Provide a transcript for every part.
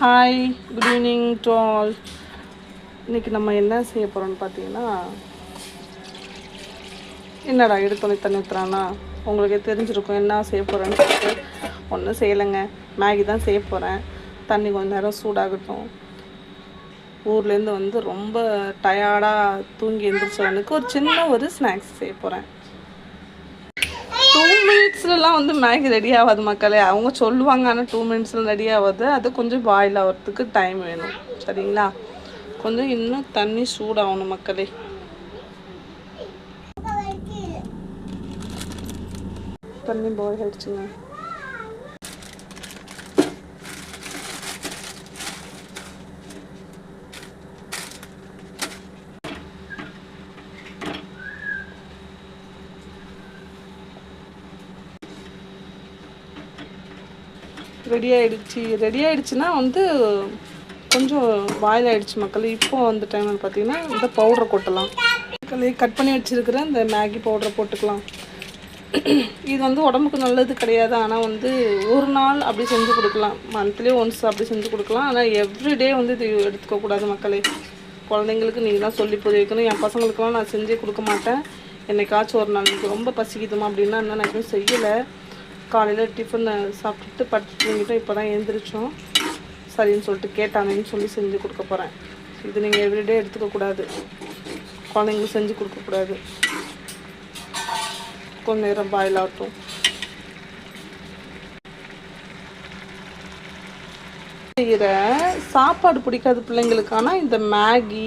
Hi, good evening to all. இன்றைக்கி நம்ம என்ன செய்ய போகிறோம்னு பார்த்தீங்கன்னா, என்னடா எடுத்தோன்னே தண்ணி ஊற்றுறான்னா உங்களுக்கே தெரிஞ்சிருக்கும் என்ன செய்ய போகிறேன்னு சொல்லிட்டு. ஒன்றும் செய்யலைங்க, மேகி தான் செய்ய போகிறேன். தண்ணி கொஞ்சம் நேரம் சூடாகட்டும். ஊர்லேருந்து வந்து ரொம்ப டயர்டாக தூங்கி எழுந்திரிச்சவனுக்கு ஒரு சின்ன ஒரு ஸ்நாக்ஸ் செய்ய போகிறேன். 2 மினிட்ஸ்லாம் வந்து மேகி ரெடி ஆகாது மக்களே. அவங்க சொல்லுவாங்க, ஆனால் 2 மினிட்ஸில் ரெடி ஆகாது. அது கொஞ்சம் பாயில் ஆகிறதுக்கு டைம் வேணும், சரிங்களா? கொஞ்சம் இன்னும் தண்ணி சூடாகணும் மக்களே. தண்ணி பாயில் ஆகிடுச்சுங்க. ரெடி ஆகிடுச்சுன்னா வந்து கொஞ்சம் பாயில் ஆகிடுச்சு மக்களே. இப்போ அந்த டைமில் பார்த்தீங்கன்னா இந்த பவுடரை கொட்டலாம் மக்களே. கட் பண்ணி வச்சுருக்கிற இந்த மேகி பவுடரை போட்டுக்கலாம். இது வந்து உடம்புக்கு நல்லது கிடையாது, ஆனால் வந்து ஒரு நாள் அப்படி செஞ்சு கொடுக்கலாம், மந்த்லி ஒன்ஸ் அப்படி செஞ்சு கொடுக்கலாம். ஆனால் எவ்ரிடே வந்து இது எடுத்துக்கக்கூடாது மக்களே. குழந்தைங்களுக்கு நீங்கள் தான் சொல்லி புரிய வைக்கணும். என் பசங்களுக்கெல்லாம் நான் செஞ்சே கொடுக்க மாட்டேன். என்னைக்காச்சும் ஒரு நாள் எனக்கு ரொம்ப பசிக்குதுமா அப்படின்னா நான் எதுவும் செய்யலை. காலையில் டிஃபன் சாப்பிட்டுட்டு படுத்துக்கிட்டோம். இப்போ தான் எழுந்திரிச்சோம். சரின்னு சொல்லிட்டு கேட்டாங்கன்னு சொல்லி செஞ்சு கொடுக்க போகிறேன். இது நீங்கள் எவ்ரிடே எடுத்துக்கக்கூடாது, குழந்தைங்களுக்கு செஞ்சு கொடுக்கக்கூடாது. கொஞ்ச நேரம் பாயில் ஆகட்டும். செய்கிற சாப்பாடு பிடிக்காது பிள்ளைங்களுக்கு, ஆனால் இந்த மேகி,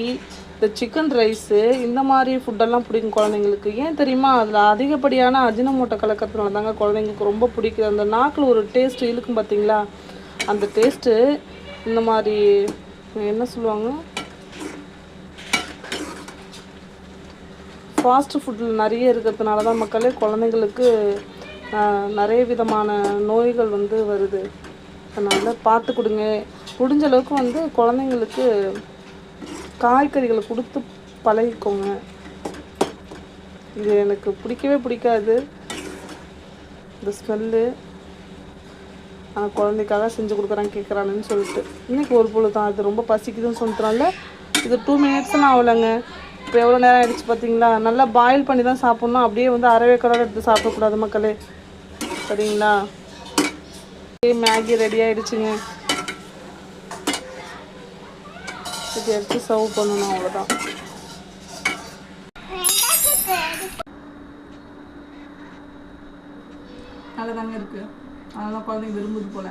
இந்த சிக்கன் ரைஸு, இந்த மாதிரி ஃபுட்டெல்லாம் பிடிக்கும் குழந்தைங்களுக்கு. ஏன் தெரியுமா? அதில் அதிகப்படியான அஜினமோட்டோ கலக்கிறதுனால தாங்க குழந்தைங்களுக்கு ரொம்ப பிடிக்குது. அந்த நாக்கில் ஒரு டேஸ்ட்டு இழுக்கும் பார்த்தீங்களா, அந்த டேஸ்ட்டு இந்த மாதிரி என்ன சொல்லுவாங்க, ஃபாஸ்ட் ஃபுட்டில் நிறைய இருக்கிறதுனால தான் மக்களே குழந்தைங்களுக்கு நிறைய விதமான நோய்கள் வந்து வருது. அதனால் பார்த்து கொடுங்க. முடிஞ்ச அளவுக்கு வந்து குழந்தைங்களுக்கு காய்கறிகளை கொடுத்து பழகிக்கோங்க. இது எனக்கு பிடிக்கவே பிடிக்காது இந்த ஸ்மெல்லு. ஆனால் குழந்தைக்காக செஞ்சு கொடுக்குறாங்க கேட்குறானுன்னு சொல்லிட்டு இன்றைக்கி ஒரு பொழுது தான். அது ரொம்ப பசிக்குதுன்னு சொல்லிட்டுனால இது 2 மினிட்ஸ்லாம் ஆகலைங்க. இப்போ எவ்வளோ நேரம் ஆகிடுச்சு பார்த்தீங்களா? நல்லா பாயில் பண்ணி தான் சாப்பிட்ணும். அப்படியே வந்து அரைவே கடோடு எடுத்து சாப்பிடக்கூடாது மக்களே, சரிங்களா? மேகி ரெடி ஆகிடுச்சுங்க. இது எடுத்து சர்வ் பண்ணணும், அவ்வளோதான். நல்லா தாங்க இருக்குது, அதெல்லாம் குழந்தைங்க விரும்புது போல்.